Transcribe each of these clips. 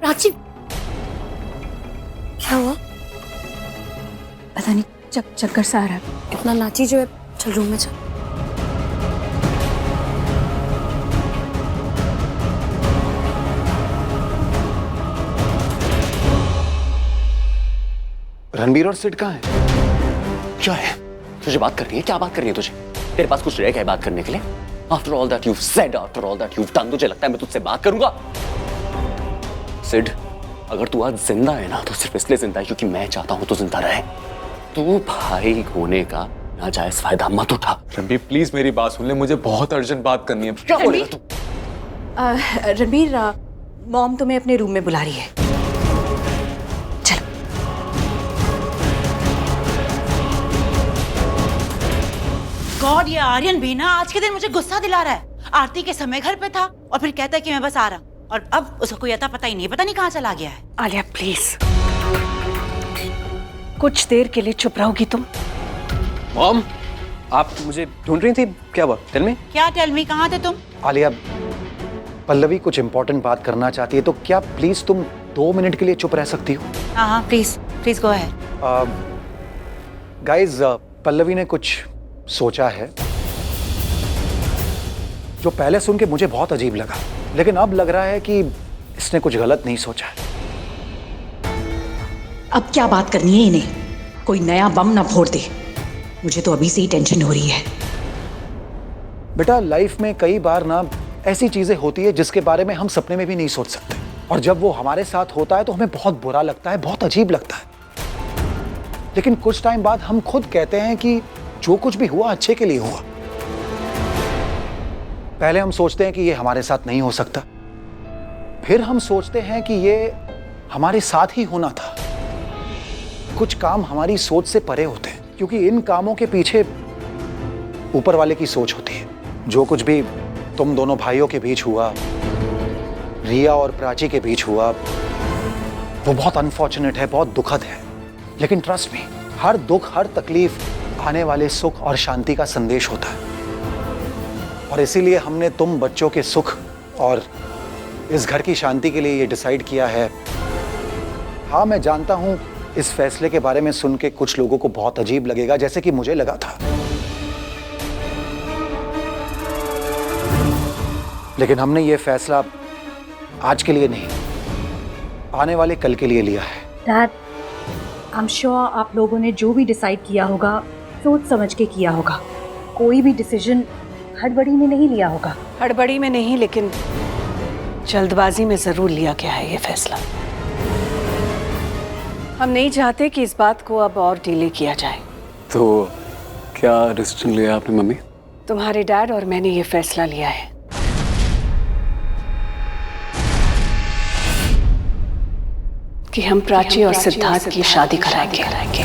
प्राची, क्या हुआ? पता नहीं, चक्कर सा आ रहा है। इतना नाची जो है, चल रूम में चल। रणबीर और सिड कहाँ है? क्या है? तुझे बात करनी है? क्या बात करनी है तुझे? तेरे पास कुछ रह गया है बात करने के लिए? After all that you've said, after all that you've done, तुझे लगता है मैं तुझसे बात करूंगा? सिड, अगर तू आज जिंदा है ना तो सिर्फ इसलिए जिंदा है क्योंकि मैं चाहता हूं तू जिंदा रहे। तू भाई होने का नाजायज फायदा मत उठा। रणबीर प्लीज मेरी बात सुन ले, मुझे बहुत अर्जेंट बात करनी है। क्या बोलेगा तू? रणबीर, मॉम तुम्हें अपने रूम में बुला रही है। चलो। गॉड, ये आर्यन भी ना आज के दिन मुझे गुस्सा दिला रहा है। आरती के समय घर पे था और फिर कहता है कि मैं बस आ रहा हूँ, और अब उसको कोई अता पता ही नहीं, पता नहीं कहाँ चला गया है। आलिया प्लीज, कुछ देर के लिए चुप रहोगी तुम? मॉम, आप मुझे ढूंढ रही थी, क्या हुआ? Tell me. क्या टेल मी, कहाँ थे तुम? आलिया, पल्लवी कुछ इंपॉर्टेंट बात करना चाहती है, तो क्या प्लीज तुम 2 मिनट के लिए चुप रह सकती हो? हाँ हाँ, please please go ahead. Guys, Pallavi ने कुछ सोचा है जो पहले सुन के मुझे बहुत अजीब लगा, लेकिन अब लग रहा है कि इसने कुछ गलत नहीं सोचा है। अब क्या बात करनी है इन्हें? कोई नया बम ना फोड़ दे, मुझे तो अभी से ही टेंशन हो रही है। बेटा, लाइफ में कई बार ना ऐसी चीजें होती है जिसके बारे में हम सपने में भी नहीं सोच सकते, और जब वो हमारे साथ होता है तो हमें बहुत बुरा लगता है, बहुत अजीब लगता है। लेकिन कुछ टाइम बाद हम खुद कहते हैं कि जो कुछ भी हुआ अच्छे के लिए हुआ। पहले हम सोचते हैं कि ये हमारे साथ नहीं हो सकता, फिर हम सोचते हैं कि ये हमारे साथ ही होना था। कुछ काम हमारी सोच से परे होते हैं, क्योंकि इन कामों के पीछे ऊपर वाले की सोच होती है। जो कुछ भी तुम दोनों भाइयों के बीच हुआ, रिया और प्राची के बीच हुआ, वो बहुत अनफॉर्चुनेट है, बहुत दुखद है। लेकिन ट्रस्ट मी, हर दुख, हर तकलीफ आने वाले सुख और शांति का संदेश होता है। और इसीलिए हमने तुम बच्चों के सुख और इस घर की शांति के लिए ये डिसाइड किया है। हाँ, मैं जानता हूं इस फैसले के बारे में सुन के कुछ लोगों को बहुत अजीब लगेगा, जैसे कि मुझे लगा था। लेकिन हमने ये फैसला आज के लिए नहीं, आने वाले कल के लिए लिया है। डैड, आई एम श्योर आप लोगों ने जो भी डिसाइड किया होगा सोच समझ के किया होगा। कोई भी डिसीजन हड़बड़ी में नहीं लिया होगा। हड़बड़ी में नहीं, लेकिन जल्दबाजी में जरूर लिया गया है ये फैसला। हम नहीं चाहते कि इस बात को अब और डिले किया जाए। तो क्या डिसीजन लिया आपने मम्मी? तुम्हारे डैड और मैंने ये फैसला लिया है कि हम प्राची और सिद्धार्थ की शादी कराएंगे।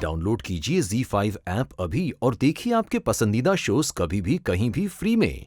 डाउनलोड कीजिए ZEE5 ऐप अभी और देखिए आपके पसंदीदा शोज कभी भी कहीं भी फ्री में।